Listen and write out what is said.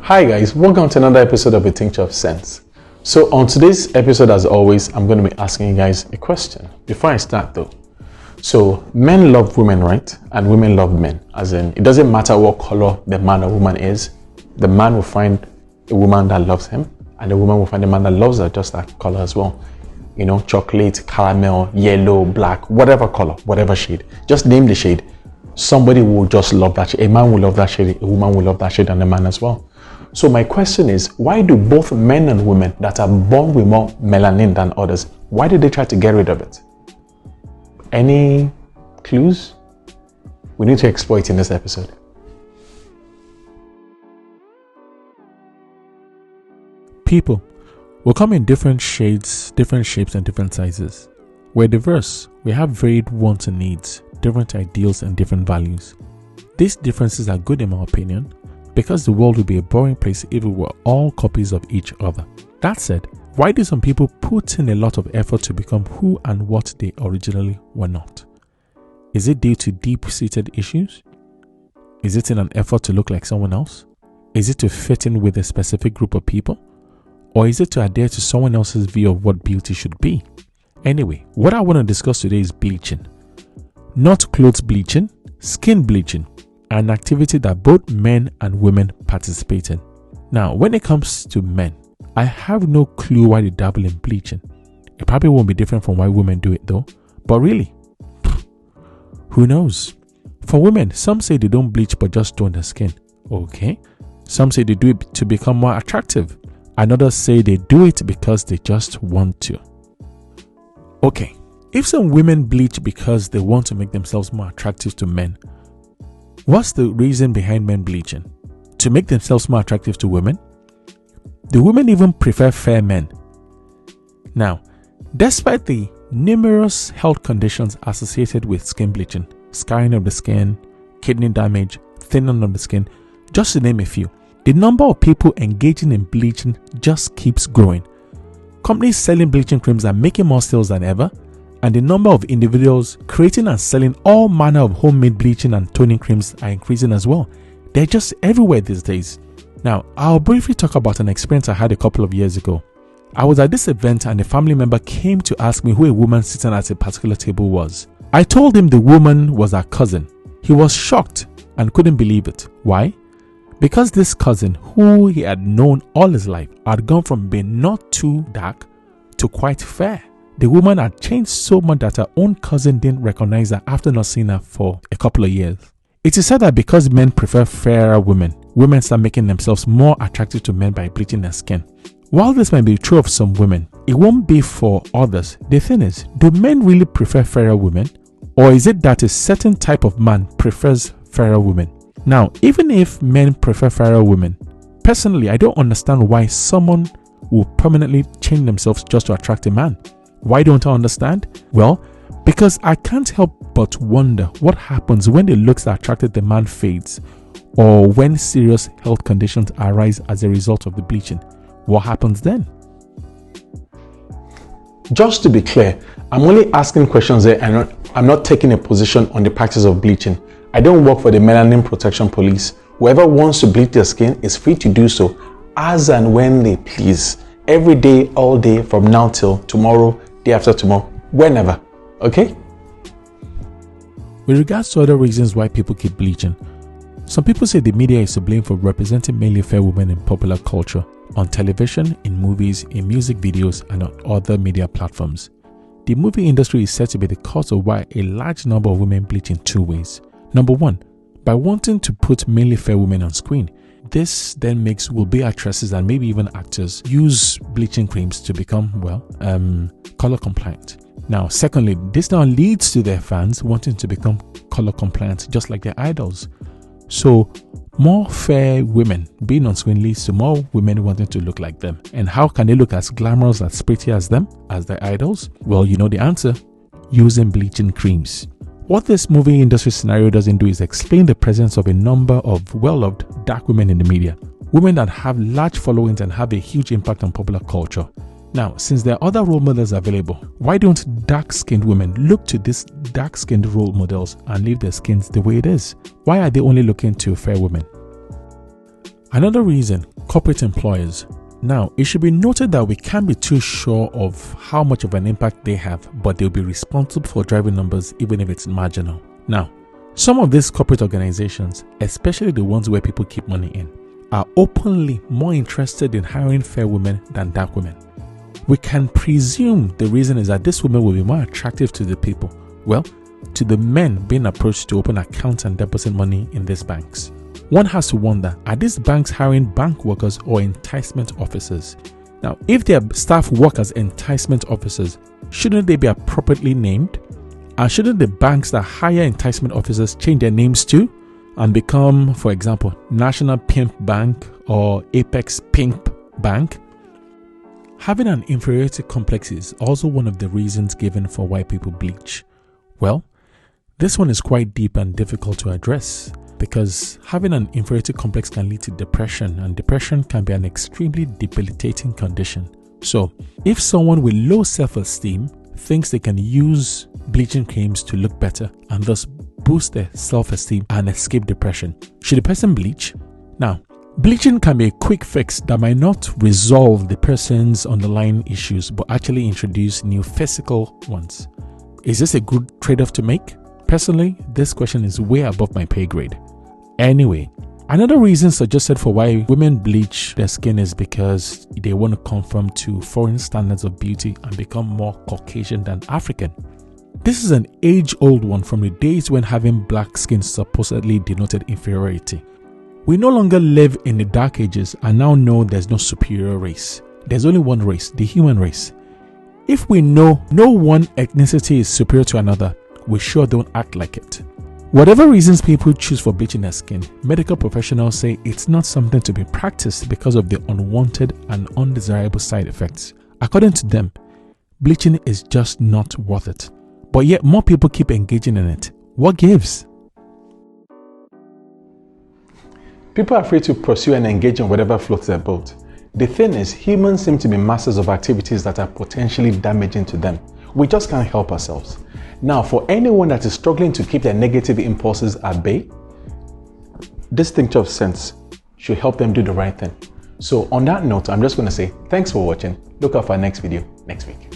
Hi guys, welcome to another episode of A Tincture of Sense. So on today's episode, as always, I'm going to be asking you guys a question. Before I start though, so men love women, right? And women love men. As in, it doesn't matter what color the man or woman is, the man will find a woman that loves him, and the woman will find a man that loves her just that color as well. You know, chocolate, caramel, yellow, black, whatever color, whatever shade. Just name the shade. Somebody will just love that shade. A man will love that shade, a woman will love that shade, and a man as well. So my question is, why do both men and women that are born with more melanin than others, why did they try to get rid of it? Any clues? We need to explore it in this episode. People will come in different shades, different shapes, and different sizes. We're diverse. We have varied wants and needs, different ideals and different values. These differences are good in my opinion, because the world would be a boring place if we were all copies of each other. That said, why do some people put in a lot of effort to become who and what they originally were not? Is it due to deep-seated issues? Is it in an effort to look like someone else? Is it to fit in with a specific group of people? Or is it to adhere to someone else's view of what beauty should be? Anyway, what I want to discuss today is bleaching. Not clothes bleaching, skin bleaching. An activity that both men and women participate in. Now, when it comes to men, I have no clue why they dabble in bleaching. It probably won't be different from why women do it though. But really, who knows? For women, some say they don't bleach but just tone their skin. Okay. Some say they do it to become more attractive. And others say they do it because they just want to. Okay. If some women bleach because they want to make themselves more attractive to men, what's the reason behind men bleaching? To make themselves more attractive to women? Do women even prefer fair men? Now, despite the numerous health conditions associated with skin bleaching, scarring of the skin, kidney damage, thinning of the skin, just to name a few, the number of people engaging in bleaching just keeps growing. Companies selling bleaching creams are making more sales than ever, and the number of individuals creating and selling all manner of homemade bleaching and toning creams are increasing as well. They're just everywhere these days. Now, I'll briefly talk about an experience I had a couple of years ago. I was at this event and a family member came to ask me who a woman sitting at a particular table was. I told him the woman was our cousin. He was shocked and couldn't believe it. Why? Because this cousin, who he had known all his life, had gone from being not too dark to quite fair. The woman had changed so much that her own cousin didn't recognize her after not seeing her for a couple of years. It is said that because men prefer fairer women, women start making themselves more attractive to men by bleaching their skin. While this might be true of some women, it won't be for others. The thing is, do men really prefer fairer women? Or is it that a certain type of man prefers fairer women? Now, even if men prefer fairer women, personally, I don't understand why someone will permanently change themselves just to attract a man. Why don't I understand? Well, because I can't help but wonder what happens when the looks that attracted the man fades, or when serious health conditions arise as a result of the bleaching. What happens then? Just to be clear, I'm only asking questions there and I'm not taking a position on the practice of bleaching. I don't work for the Melanin Protection Police. Whoever wants to bleach their skin is free to do so as and when they please. Every day, all day, from now till tomorrow, day after tomorrow, whenever. Okay? With regards to other reasons why people keep bleaching, some people say the media is to blame for representing mainly fair women in popular culture, on television, in movies, in music videos, and on other media platforms. The movie industry is said to be the cause of why a large number of women bleach in two ways. Number one, by wanting to put mainly fair women on screen. This then makes will-be actresses and maybe even actors use bleaching creams to become, color compliant. Now, secondly, this now leads to their fans wanting to become color compliant just like their idols. So, more fair women being on screen leads to more women wanting to look like them. And how can they look as glamorous, as pretty as them, as their idols? Well, you know the answer. Using bleaching creams. What this movie industry scenario doesn't do is explain the presence of a number of well-loved dark women in the media. Women that have large followings and have a huge impact on popular culture. Now, since there are other role models available, why don't dark-skinned women look to these dark-skinned role models and leave their skins the way it is? Why are they only looking to fair women? Another reason, corporate employers. Now, it should be noted that we can't be too sure of how much of an impact they have, but they'll be responsible for driving numbers even if it's marginal. Now, some of these corporate organizations, especially the ones where people keep money in, are openly more interested in hiring fair women than dark women. We can presume the reason is that these women will be more attractive to the people, well, to the men being approached to open accounts and deposit money in these banks. One has to wonder, are these banks hiring bank workers or enticement officers? Now, if their staff work as enticement officers, shouldn't they be appropriately named? And shouldn't the banks that hire enticement officers change their names too and become, for example, National Pimp Bank or Apex Pimp Bank? Having an inferiority complex is also one of the reasons given for why people bleach. Well, this one is quite deep and difficult to address, because having an inferiority complex can lead to depression, and depression can be an extremely debilitating condition. So, if someone with low self-esteem thinks they can use bleaching creams to look better and thus boost their self-esteem and escape depression, should a person bleach? Now, bleaching can be a quick fix that might not resolve the person's underlying issues but actually introduce new physical ones. Is this a good trade-off to make? Personally, this question is way above my pay grade. Anyway, another reason suggested for why women bleach their skin is because they want to conform to foreign standards of beauty and become more Caucasian than African. This is an age-old one from the days when having black skin supposedly denoted inferiority. We no longer live in the dark ages and now know there's no superior race. There's only one race, the human race. If we know no one ethnicity is superior to another, we sure don't act like it. Whatever reasons people choose for bleaching their skin, medical professionals say it's not something to be practiced because of the unwanted and undesirable side effects. According to them, bleaching is just not worth it. But yet more people keep engaging in it. What gives? People are free to pursue and engage in whatever floats their boat. The thing is, humans seem to be masters of activities that are potentially damaging to them. We just can't help ourselves. Now, for anyone that is struggling to keep their negative impulses at bay, this tincture of sense should help them do the right thing. So on that note, I'm just going to say thanks for watching. Look out for our next video next week.